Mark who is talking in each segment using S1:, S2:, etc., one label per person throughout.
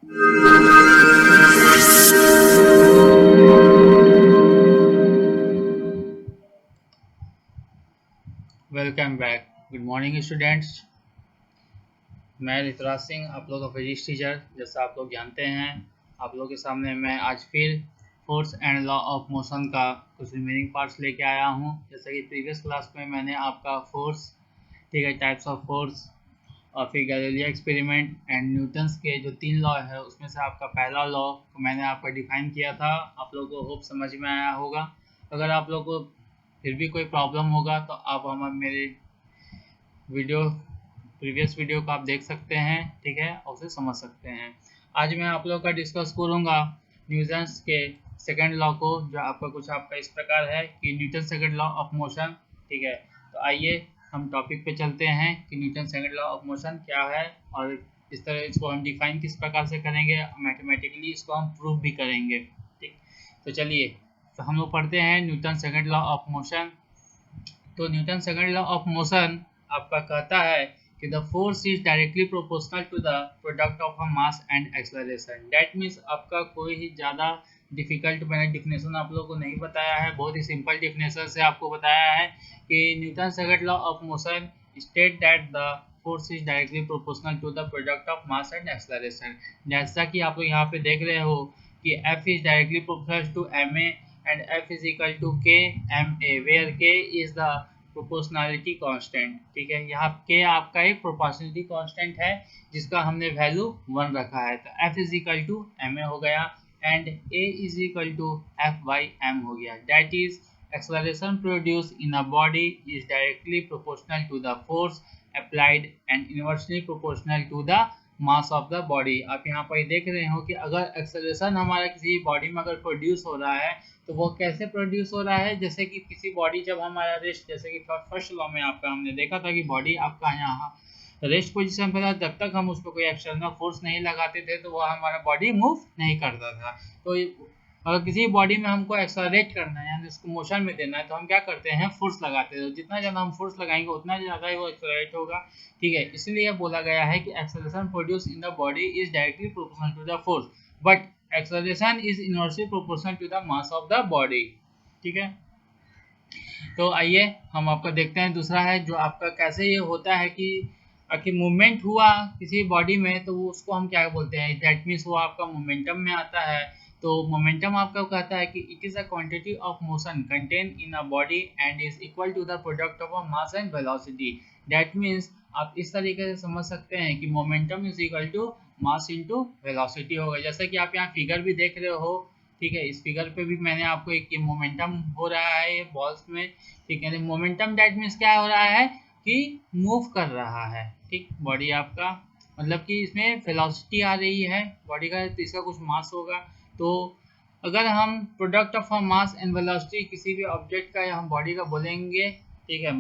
S1: Welcome back. Good morning students. मैं ऋतुराज सिंह, आप लोग का फिजिक्स टीचर। जैसा आप लोग जानते हैं, आप लोग के सामने मैं आज फिर force and law of motion का कुछ रिमेनिंग पार्ट्स लेके आया हूँ। जैसा कि प्रीवियस क्लास में मैंने आपका फोर्स, ठीक है, टाइप्स ऑफ फोर्स और फिर गैलीलियो एक्सपेरिमेंट एंड न्यूटन्स के जो 3 लॉ है उसमें से आपका पहला लॉ को मैंने आपका डिफाइन किया था। आप लोग को होप समझ में आया होगा। अगर आप लोग को फिर भी कोई प्रॉब्लम होगा तो आप हम मेरे वीडियो प्रीवियस वीडियो को आप देख सकते हैं, ठीक है, और उसे समझ सकते हैं। आज मैं आप लोग का डिस्कस करूंगा न्यूटन्स के सेकंड लॉ को, जो आपका कुछ आपका इस प्रकार है कि Newton second law of motion, ठीक है। तो आइए हम टॉपिक पे चलते हैं कि Newton second law of motion क्या है और इस तरह इसको हम डिफाइन किस प्रकार से करेंगे, मैथमेटिकली इसको हम प्रूव भी करेंगे, ठीक। तो चलिए, तो हम लोग पढ़ते हैं Newton second law of motion. तो Newton second law of motion आपका कहता है कि the force is directly proportional to the product of a mass and acceleration. That means आपका कोई ही ज़्यादा डिफिकल्ट मैंने डिफिनेशन आप लोगों को नहीं बताया है, बहुत ही सिंपल डिफिनेशन से आपको बताया है कि Newton second law of motion state that the force is directly proportional to the product of mass and acceleration. जैसा कि आप लोग यहाँ पे देख रहे हो कि F is directly proportional to ma and F is equal to k ma, where k is the proportionality constant, ठीक है। यहाँ k आपका एक proportionality constant है जिसका हमने वैल्यू 1 रखा है। तो F is equal to ma हो गया and a is equal to F by m हो गया। That is acceleration produced in a body is directly proportional to the force applied and inversely proportional to the mass of the body. आप यहाँ पर देख रहे हो कि अगर एक्सेलरेशन हमारा किसी बॉडी में अगर प्रोड्यूस हो रहा है तो वो कैसे प्रोड्यूस हो रहा है, जैसे कि किसी बॉडी जब हमारा रेस्ट, जैसे कि फर्स्ट लॉ में आपका हमने देखा था कि बॉडी आपका यहाँ रेस्ट पोजीशन पर था, जब तक हम उस पर कोई एक्सटर्नल फोर्स नहीं लगाते थे तो वह हमारा बॉडी मूव नहीं करता था। तो अगर किसी बॉडी में हमको एक्सलरेट करना है यानी उसको मोशन में देना है तो हम क्या करते हैं, फोर्स लगाते हैं। जितना ज़्यादा हम फोर्स लगाएंगे उतना ज़्यादा ही वो एक्सलरेट होगा, ठीक है। इसलिए बोला गया है कि acceleration produce in the body is directly proportional to the force, but acceleration is inversely proportional to the mass of the body, ठीक है। तो आइए हम आपका देखते हैं दूसरा है जो आपका कैसे ये होता है कि आखिर मूवमेंट हुआ किसी बॉडी में तो उसको हम क्या बोलते हैं, दैट मीन्स वो आपका मोमेंटम में आता है। तो मोमेंटम आपका कहता है कि it is a quantity of motion contain in a body and is equal to the product of a mass and velocity. That means आप इस तरीके से समझ सकते हैं कि momentum is equal to mass into velocity होगा। जैसे कि आप यहाँ फिगर भी देख रहे हो, ठीक है। इस फिगर पे भी मैंने आपको एक मोमेंटम हो रहा है ये बॉल्स में, ठीक है। मोमेंटम दैट मीन्स क्या हो रहा है कि मूव कर रहा है, ठीक। बॉडी आपका मतलब कि इसमें वेलोसिटी आ रही है बॉडी का, तो इसका कुछ मास होगा। तो अगर हम product of mass and velocity किसी भी ऑब्जेक्ट का या हम बॉडी का बोलेंगे, ठीक है,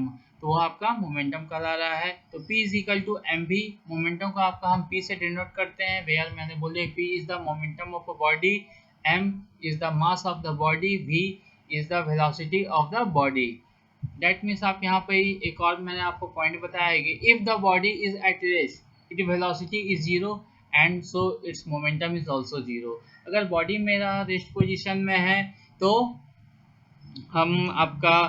S1: तो वो आपका मोमेंटम कहला रहा है। तो P is equal to M भी, मोमेंटम को आपका हम P से डिनोट करते हैं, वेयर मैंने बोले P is the momentum of a body, m is the mass of the body, v is the velocity of the body। That means आप यहाँ पे एक और मैंने आपको पॉइंट बताया है कि if the body is at rest its velocity is zero and so its momentum is also zero। अगर बॉडी मेरा रेस्ट पोजीशन में है तो हम आपका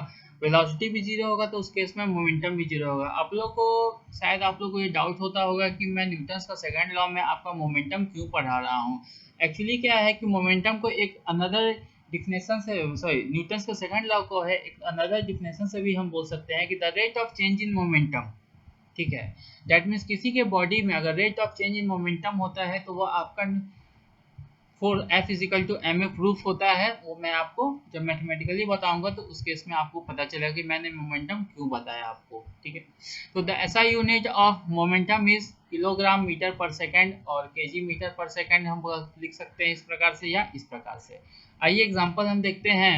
S1: वेलोसिटी भी जीरो होगा, तो उस केस में मोमेंटम भी जीरो होगा। आप लोग को शायद आप लोग को ये डाउट होता होगा कि मैं न्यूटन्स का सेकंड लॉ में आपका मोमेंटम क्यों पढ़ा रहा हूँ। एक्चुअली क्या है कि मोमेंटम को एक अनदर डिफिनेशन से, सॉरी, न्यूटन्स का सेकंड लॉ को है एक अनदर डिफिनेशन से भी हम बोल सकते हैं कि the rate of change in momentum, ठीक है। दैट मीन्स किसी के बॉडी में अगर rate of change in momentum होता है तो वो आपका force F is equal to M A proof होता है। वो मैं आपको जब मैथमेटिकली बताऊंगा तो उस केस में आपको पता चलेगा कि मैंने मोमेंटम क्यों बताया आपको, ठीक है। तो द ऐसा unit of momentum is kilogram metre per second और केजी मीटर पर सेकंड हम लिख सकते हैं इस प्रकार से या इस प्रकार से। आइए एग्जांपल हम देखते हैं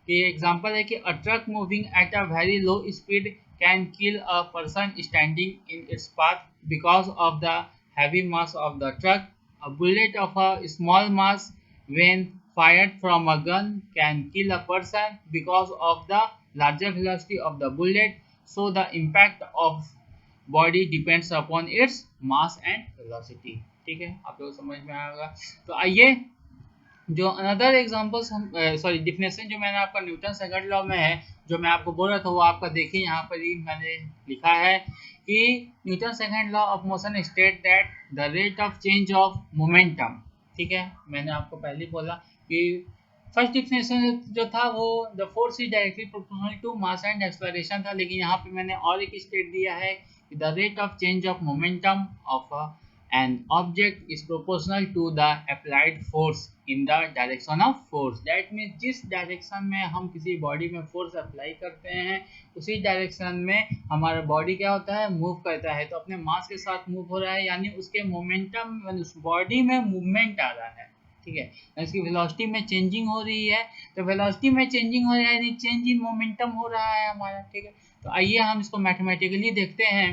S1: कि एग्जांपल है कि a truck moving at a very low speed can kill a person standing in its path because of the heavy mass of the truck। A bullet of a small mass when fired from a gun can kill a person because of the larger velocity of the bullet, so the impact of body depends upon its mass and velocity. ठीक है, आप लोग समझ में आएगा। तो आइए जो अनदर एग्जांपल्स हम सॉरी डिफिनेशन जो मैंने आपका न्यूटन सेकंड लॉ में है, जो मैं आपको बोल रहा था, वो आपका देखिए यहाँ पर ही मैंने लिखा है कि Newton second law of motion state that the rate of change of momentum. ठीक है, मैंने आपको पहले बोला कि फर्स्ट डिफिनेशन जो था वो the force is directly proportional to mass and acceleration था, लेकिन यहाँ पे मैंने और एक स्टेट दिया है कि the rate of change of momentum of an object is proportional to the applied force in the direction of force। That means जिस डायरेक्शन में हम किसी बॉडी में फोर्स अप्लाई करते हैं उसी डायरेक्शन में हमारा बॉडी क्या होता है, मूव करता है। तो अपने मास के साथ मूव हो रहा है, यानी उसके मोमेंटम उस बॉडी में मूवमेंट आ रहा है। ठीक है, इसकी वेलोसिटी में चेंजिंग हो रही है, तो वेलोसिटी में चेंजिंग हो रहा है यानी चेंज इन मोमेंटम हो रहा है हमारा। ठीक है, तो आइए हम इसको मैथमेटिकली देखते हैं।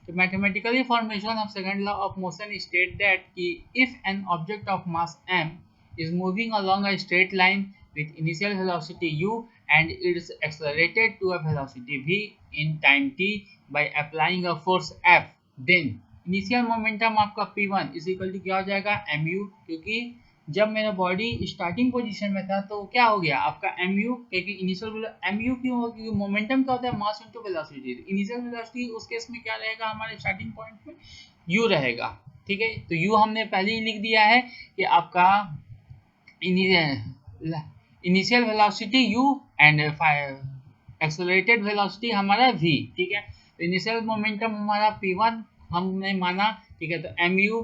S1: तो mathematically formation of second law of motion state that if an object of mass m is moving along a straight line with initial velocity u and it is accelerated to a velocity v in time t by applying a force f, then initial momentum आपका p1 is equal to क्या हो जाएगा, mu, क्योंकि जब मेरा body starting position में था तो क्या हो गया आपका mu, क्योंकि इनिशियल mu क्यों हो, क्योंकि मोमेंटम क्या होता है, mass into velocity. Initial velocity उस केस में क्या रहेगा, हमारे स्टार्टिंग पॉइंट में u रहेगा। ठीक है, तो u हमने पहले ही लिख दिया है कि आपका initial velocity u and accelerated velocity हमारा v। ठीक है, तो इनिशियल मोमेंटम हमारा p1 हमने माना। ठीक है, तो mu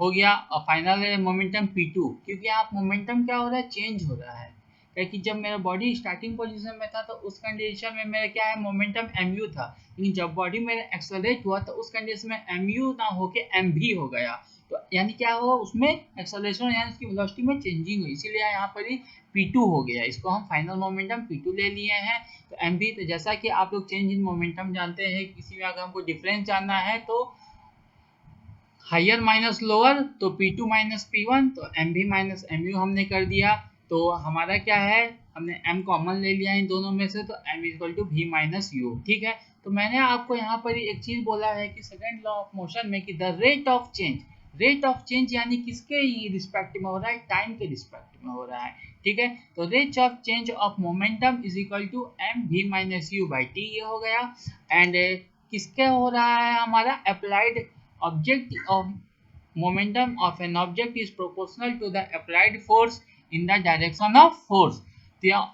S1: हो गया और फाइनल मोमेंटम p2, क्योंकि आप मोमेंटम क्या हो रहा है, चेंज हो रहा है। क्योंकि जब मेरा बॉडी स्टार्टिंग पोजीशन में था तो उस कंडीशन में मेरा क्या है, मोमेंटम mu था, लेकिन जब बॉडी मेरा एक्सेलरेट हुआ तो उस कंडीशन में mu ना होके mv हो गया। तो यानी क्या हुआ, उसमें एक्सेलरेशन यानी उसकी वेलोसिटी में चेंजिंग हुई, इसीलिए यहाँ पर ही p2 हो गया। इसको हम फाइनल मोमेंटम p2 ले लिए हैं। तो mv, तो जैसा कि आप लोग चेंज इन मोमेंटम जानते हैं, किसी में अगर हमको डिफरेंस जानना है तो हायर माइनस लोअर, तो p2 माइनस p1, तो mv माइनस mu हमने कर दिया। तो हमारा क्या है, हमने m कॉमन ले लिया इन दोनों में से, तो m equal to v minus u। ठीक है, तो मैंने आपको यहाँ पर एक चीज बोला है कि सेकंड लॉ ऑफ मोशन में कि the rate of change, rate of change यानी किसके रिस्पेक्ट में हो रहा है, टाइम के रिस्पेक्ट में हो रहा है। ठीक है, तो rate of change of momentum is equal to M V minus U by T, ये हो गया। एंड किसके हो रहा है, हमारा applied object of momentum of an object is proportional to the applied force in the direction of force,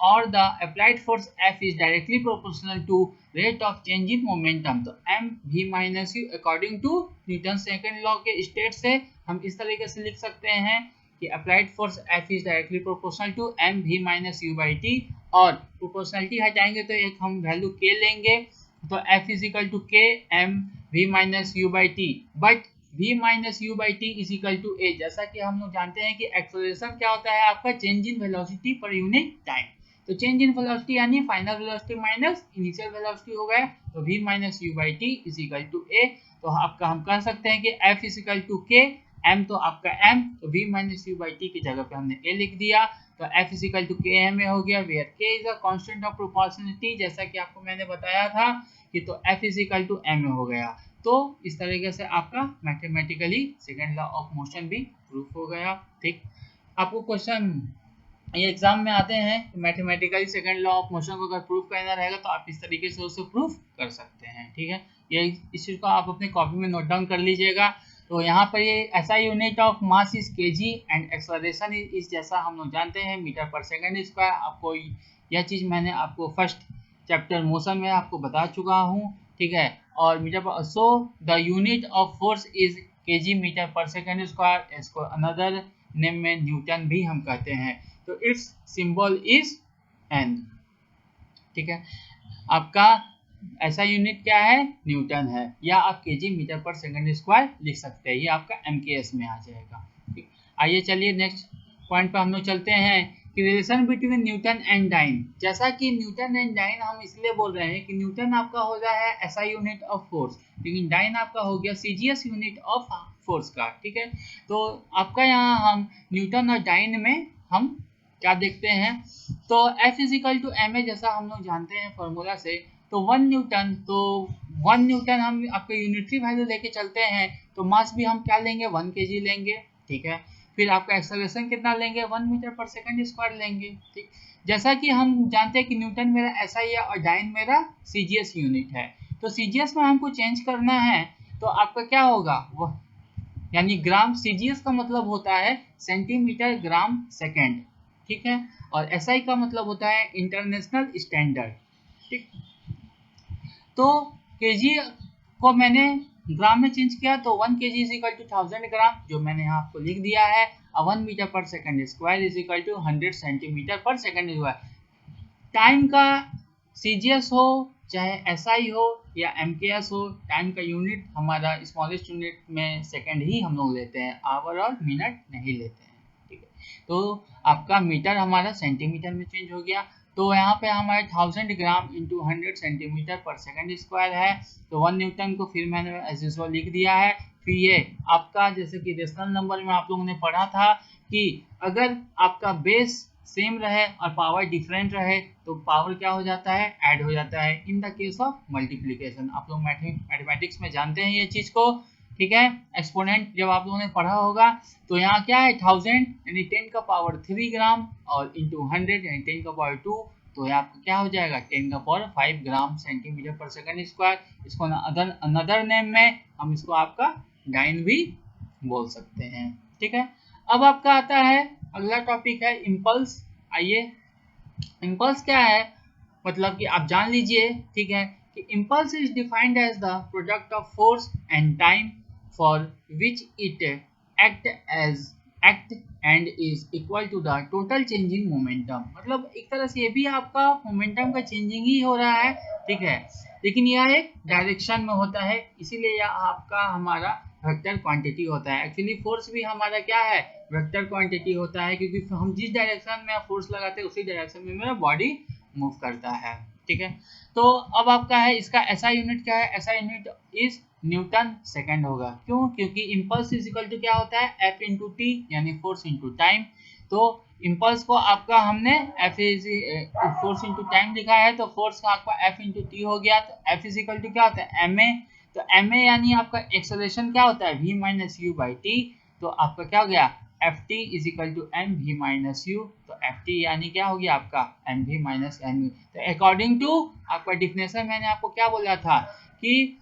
S1: or the applied force F is directly proportional to rate of change in momentum। तो m v minus u according to Newton second law के state से हम इस तरीके से लिख सकते हैं कि applied force F is directly proportional to m v minus u by t, और प्रोपोर्शनलिटी हटाएंगे तो एक हम वैल्यू k लेंगे, तो F is equal to k m v minus u by t, but v minus u by t is equal to a। जैसा कि हम लोग जानते हैं कि एक्सेलरेशन क्या होता है आपका, change in velocity per unit time. तो चेंज इन वेलोसिटी यानी final velocity minus initial velocity हो गया, तो v minus u by t is equal to a। तो आपका हम कह सकते हैं कि F is equal to k, m तो आपका m, तो v minus u by t की जगह पे हमने a लिख दिया, तो F is equal to k m हो गया, where k is a constant of proportionality, जैसा कि आपको मैंने बताया था कि तो F is equal to m हो गया। तो इस तरीके से आपका mathematically second law of motion भी प्रूफ हो गया। ठीक, आपको क्वेश्चन ये एग्जाम में आते हैं, mathematically second law of motion को अगर प्रूफ करना रहेगा तो आप इस तरीके से उसे प्रूफ कर सकते हैं। ठीक है, ये इस चीज़ को आप अपने कॉपी में नोट डाउन कर लीजिएगा। तो यहाँ पर ये ऐसा unit of mass is KG and acceleration is, जैसा हम लोग जानते हैं, मीटर पर सेकंड स्क्वायर। आपको यह चीज़ मैंने आपको फर्स्ट चैप्टर मोशन में आपको बता चुका हूँ। ठीक है, और metre per, so the unit of force is KG metre per second square, इसको अनदर नेम में न्यूटन भी हम कहते हैं। तो इट्स सिंबल इज एन। ठीक है, आपका ऐसा यूनिट क्या है, न्यूटन है, या आप KG metre per second square लिख सकते हैं, ये आपका एमकेएस में आ जाएगा। ठीक, आइए चलिए नेक्स्ट पॉइंट पर हम लोग चलते हैं कि relation between Newton and dyne. जैसा कि न्यूटन एंड डाइन हम इसलिए बोल रहे हैं कि न्यूटन आपका हो रहा है ऐसा यूनिट ऑफ फोर्स, लेकिन डाइन आपका हो गया सीजीएस यूनिट ऑफ फोर्स का। ठीक है, तो आपका यहाँ हम न्यूटन और डाइन में हम क्या देखते हैं, तो F is equal to M A, जैसा हम लोग जानते हैं फॉर्मूला से, तो 1 न्यूटन, तो 1 न्यूटन हम आपके यूनिटरी वैल्यू लेके चलते हैं, तो मास भी हम क्या लेंगे 1 kg लेंगे, ठीक है। फिर आपका एक्सेलरेशन कितना लेंगे 1 मीटर पर सेकंड स्क्वायर लेंगे, ठीक। जैसा कि हम जानते हैं कि न्यूटन मेरा SI है और डाइन मेरा CGS यूनिट है, तो CGS में हमको चेंज करना है, तो आपका क्या होगा वो, यानी ग्राम, CGS का मतलब होता है सेंटीमीटर ग्राम सेकंड, ठीक है, और SI का मतलब होता है इंटरनेशनल स्टैंडर्ड, ठीक। तो केजी को मैंने ग्राम में चेंज किया, तो 1 kg इज इक्वल टू 1000 ग्राम, जो मैंने यहाँ आपको लिख दिया है। 1 metre per second square is equal to 100 centimetre per second square. Time का CGS हो चाहे SI हो या MKS हो, टाइम का यूनिट हमारा स्मॉलेस्ट यूनिट में सेकंड ही हम लोग लेते हैं, आवर और मिनट नहीं लेते हैं, ठीक है। तो आपका मीटर हमारा सेंटीमीटर में चेंज हो गया, तो यहाँ पे हमारे 1000 gram into 100 centimetre per second square है, तो 1 न्यूटन को फिर मैंने एज यूजुअल लिख दिया है। फिर ये आपका जैसे कि रेशनल नंबर में आप लोगों ने पढ़ा था कि अगर आपका बेस सेम रहे और पावर डिफरेंट रहे तो पावर क्या हो जाता है, ऐड हो जाता है in the case of multiplication. आप लोग मैथमेटिक्स में जानते हैं ये चीज को, ठीक है। एक्सपोनेंट जब आप लोगों ने पढ़ा होगा, तो यहाँ क्या है 1000 यानी 10 का पावर 3 ग्राम और इंटू 100 यानी 10 का पावर 2, तो यहाँ आपका क्या हो जाएगा 10 का power 5 gram centimetre per second square. इसको अनदर नेम में हम इसको आपका डाइन भी बोल सकते हैं, ठीक है। अब आपका आता है अगला टॉपिक है इम्पल्स। आइए, इम्पल्स क्या है, मतलब कि आप जान लीजिए, ठीक है, कि impulse is defined as the product of force and time for which it act and is equal to the total changing momentum. मतलब एक तरह से ये भी आपका मोमेंटम का चेंजिंग ही हो रहा है, ठीक है, लेकिन यह एक डायरेक्शन में होता है, इसीलिए यह आपका हमारा वेक्टर क्वांटिटी होता है। एक्चुअली फोर्स भी हमारा क्या है, वेक्टर क्वांटिटी होता है, क्योंकि हम जिस डायरेक्शन में फोर्स लगाते हैं उसी डायरेक्शन में मेरा बॉडी मूव करता है, ठीक है। तो अब आपका है इसका SI यूनिट क्या है, SI unit is Newton second होगा। क्यों, क्योंकि इम्पल्स इज इक्वल टू क्या होता है F इंटू टी, यानी फोर्स इंटू टाइम। तो इम्पल्स को आपका हमने फोर्स इंटू टाइम लिखा है, तो फोर्स का आपका F इंटू टी हो गया, तो F इज इक्वल टू क्या होता है ma, तो ma यानी आपका एक्सेलरेशन क्या होता है v minus U by T, तो आपका क्या हो गया F T is equal to M V minus U, तो एफ टी यानी क्या हो गया आपका M V minus M U. तो अकॉर्डिंग टू आपका डिफिनेशन मैंने आपको क्या बोला था कि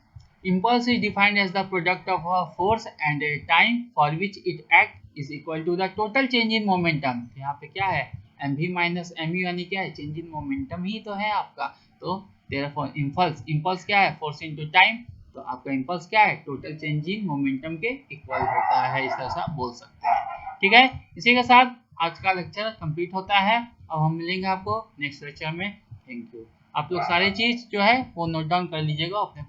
S1: impulse is defined as the product of a force and a time for which it act is equal to the total change in momentum। तो यहाँ पे क्या है M V minus M U यानी क्या है चेंज इन मोमेंटम ही तो है आपका। तो therefore impulse क्या है फोर्स इनटू टाइम, तो आपका इम्पल्स क्या है टोटल चेंज इन मोमेंटम के इक्वल होता है, इस तरह से आप बोल सकते हैं, ठीक है। इसी के साथ आज का लेक्चर कंप्लीट होता है। अब हम मिलेंगे आपको नेक्स्ट लेक्चर में। Thank you. आप लोग सारी चीज जो है वो नोट डाउन कर लीजिएगा अपने